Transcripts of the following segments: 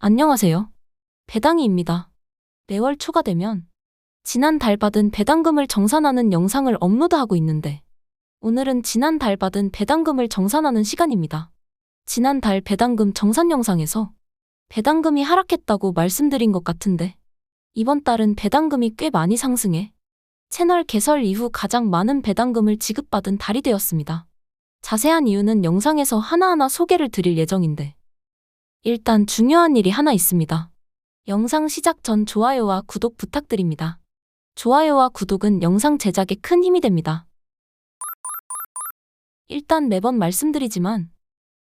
안녕하세요. 배당이입니다. 매월 초가 되면 지난달 받은 배당금을 정산하는 영상을 업로드하고 있는데 오늘은 지난달 받은 배당금을 정산하는 시간입니다. 지난달 배당금 정산 영상에서 배당금이 하락했다고 말씀드린 것 같은데 이번 달은 배당금이 꽤 많이 상승해 채널 개설 이후 가장 많은 배당금을 지급받은 달이 되었습니다. 자세한 이유는 영상에서 하나하나 소개를 드릴 예정인데 일단 중요한 일이 하나 있습니다. 영상 시작 전 좋아요와 구독 부탁드립니다. 좋아요와 구독은 영상 제작에 큰 힘이 됩니다. 일단 매번 말씀드리지만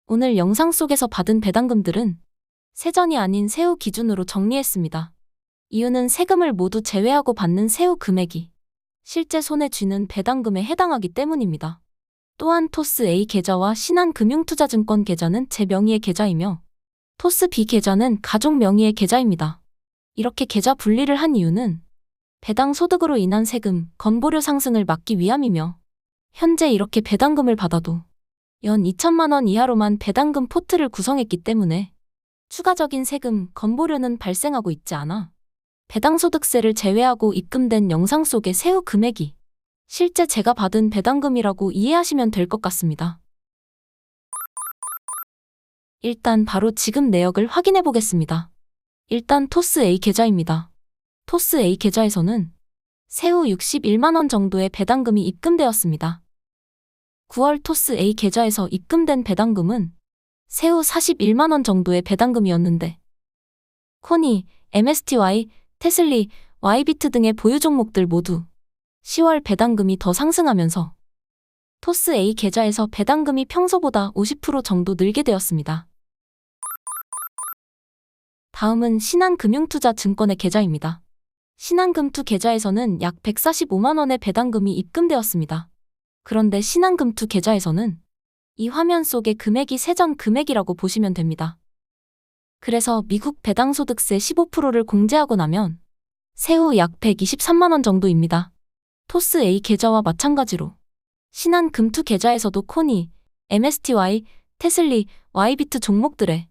오늘 영상 속에서 받은 배당금들은 세전이 아닌 세후 기준으로 정리했습니다. 이유는 세금을 모두 제외하고 받는 세후 금액이 실제 손에 쥐는 배당금에 해당하기 때문입니다. 또한 토스 A 계좌와 신한금융투자증권 계좌는 제 명의의 계좌이며 토스 B 계좌는 가족 명의의 계좌입니다. 이렇게 계좌 분리를 한 이유는 배당 소득으로 인한 세금, 건보료 상승을 막기 위함이며 현재 이렇게 배당금을 받아도 연 2천만 원 이하로만 배당금 포트를 구성했기 때문에 추가적인 세금, 건보료는 발생하고 있지 않아 배당소득세를 제외하고 입금된 영상 속의 세후 금액이 실제 제가 받은 배당금이라고 이해하시면 될 것 같습니다. 일단 바로 지급 내역을 확인해 보겠습니다. 일단 토스 A 계좌입니다. 토스 A 계좌에서는 세후 61만 원 정도의 배당금이 입금되었습니다. 9월 토스 A 계좌에서 입금된 배당금은 세후 41만 원 정도의 배당금이었는데 코니, MSTY, 테슬리, YBT 등의 보유 종목들 모두 10월 배당금이 더 상승하면서 토스 A 계좌에서 배당금이 평소보다 50% 정도 늘게 되었습니다. 다음은 신한금융투자증권의 계좌입니다. 신한금투 계좌에서는 약 145만 원의 배당금이 입금되었습니다. 그런데 신한금투 계좌에서는 이 화면 속의 금액이 세전 금액이라고 보시면 됩니다. 그래서 미국 배당소득세 15%를 공제하고 나면 세후 약 123만 원 정도입니다. 토스 A 계좌와 마찬가지로 신한금투 계좌에서도 코니, MSTY, 테슬리, YBT 종목들의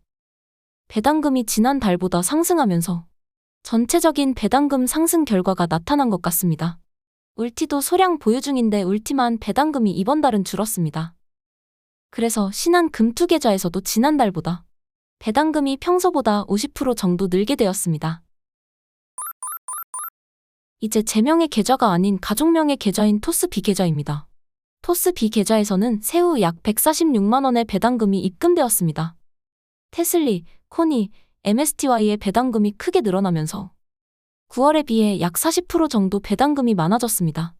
배당금이 지난달보다 상승하면서 전체적인 배당금 상승 결과가 나타난 것 같습니다. 울티도 소량 보유 중인데 울티만 배당금이 이번 달은 줄었습니다. 그래서 신한금투 계좌에서도 지난달보다 배당금이 평소보다 50% 정도 늘게 되었습니다. 이제 제 명의 계좌가 아닌 가족명의 계좌인 토스 B 계좌입니다. 토스 B 계좌에서는 세후 약 146만 원의 배당금이 입금되었습니다. 테슬리, 코니, MSTY의 배당금이 크게 늘어나면서 9월에 비해 약 40% 정도 배당금이 많아졌습니다.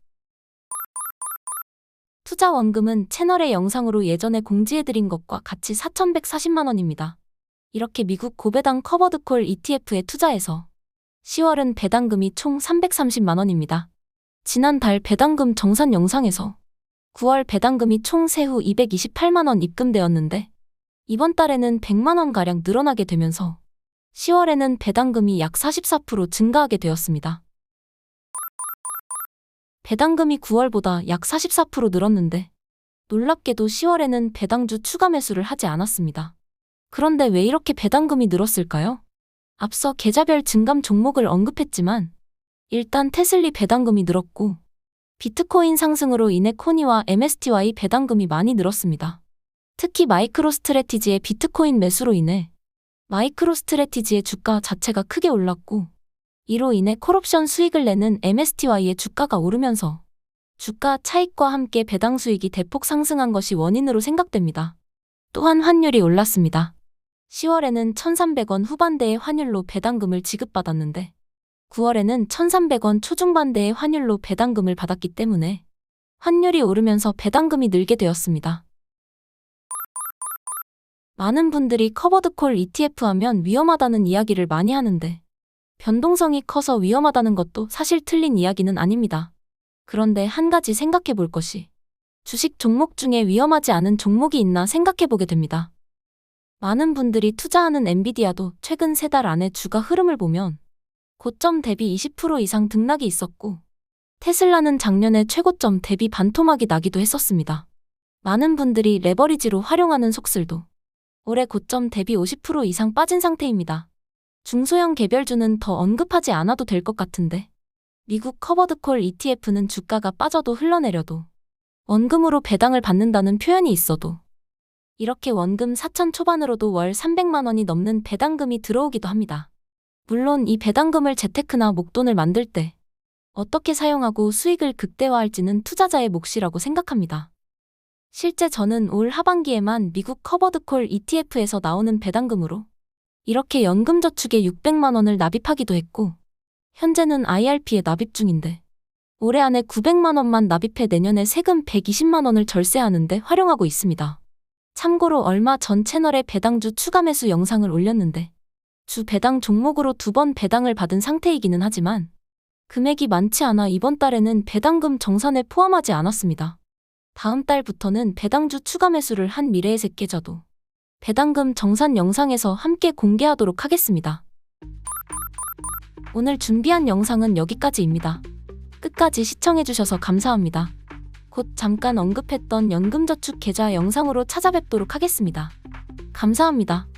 투자 원금은 채널의 영상으로 예전에 공지해드린 것과 같이 4,140만 원입니다. 이렇게 미국 고배당 커버드콜 ETF에 투자해서 10월은 배당금이 총 330만 원입니다. 지난달 배당금 정산 영상에서 9월 배당금이 총 세후 228만 원 입금되었는데 이번 달에는 100만 원가량 늘어나게 되면서 10월에는 배당금이 약 44% 증가하게 되었습니다. 배당금이 9월보다 약 44% 늘었는데 놀랍게도 10월에는 배당주 추가 매수를 하지 않았습니다. 그런데 왜 이렇게 배당금이 늘었을까요? 앞서 계좌별 증감 종목을 언급했지만 일단 테슬리 배당금이 늘었고 비트코인 상승으로 인해 코니와 MSTY 배당금이 많이 늘었습니다. 특히 마이크로스트래티지의 비트코인 매수로 인해 마이크로스트래티지의 주가 자체가 크게 올랐고 이로 인해 콜옵션 수익을 내는 MSTY의 주가가 오르면서 주가 차익과 함께 배당 수익이 대폭 상승한 것이 원인으로 생각됩니다. 또한 환율이 올랐습니다. 10월에는 1,300원 후반대의 환율로 배당금을 지급받았는데 9월에는 1,300원 초중반대의 환율로 배당금을 받았기 때문에 환율이 오르면서 배당금이 늘게 되었습니다. 많은 분들이 커버드콜 ETF 하면 위험하다는 이야기를 많이 하는데 변동성이 커서 위험하다는 것도 사실 틀린 이야기는 아닙니다. 그런데 한 가지 생각해 볼 것이 주식 종목 중에 위험하지 않은 종목이 있나 생각해 보게 됩니다. 많은 분들이 투자하는 엔비디아도 최근 3달 안에 주가 흐름을 보면 고점 대비 20% 이상 등락이 있었고 테슬라는 작년에 최고점 대비 반토막이 나기도 했었습니다. 많은 분들이 레버리지로 활용하는 속슬도 올해 고점 대비 50% 이상 빠진 상태입니다. 중소형 개별주는 더 언급하지 않아도 될 것 같은데. 미국 커버드콜 ETF는 주가가 빠져도 흘러내려도 원금으로 배당을 받는다는 표현이 있어도 이렇게 원금 4천 초반으로도 월 300만 원이 넘는 배당금이 들어오기도 합니다. 물론 이 배당금을 재테크나 목돈을 만들 때 어떻게 사용하고 수익을 극대화할지는 투자자의 몫이라고 생각합니다. 실제 저는 올 하반기에만 미국 커버드콜 ETF에서 나오는 배당금으로 이렇게 연금저축에 600만 원을 납입하기도 했고 현재는 IRP에 납입 중인데 올해 안에 900만 원만 납입해 내년에 세금 120만 원을 절세하는데 활용하고 있습니다. 참고로 얼마 전 채널에 배당주 추가 매수 영상을 올렸는데 주 배당 종목으로 2번 배당을 받은 상태이기는 하지만 금액이 많지 않아 이번 달에는 배당금 정산에 포함하지 않았습니다. 다음 달부터는 배당주 추가 매수를 한 미래에셋 계좌도 배당금 정산 영상에서 함께 공개하도록 하겠습니다. 오늘 준비한 영상은 여기까지입니다. 끝까지 시청해주셔서 감사합니다. 곧 잠깐 언급했던 연금저축 계좌 영상으로 찾아뵙도록 하겠습니다. 감사합니다.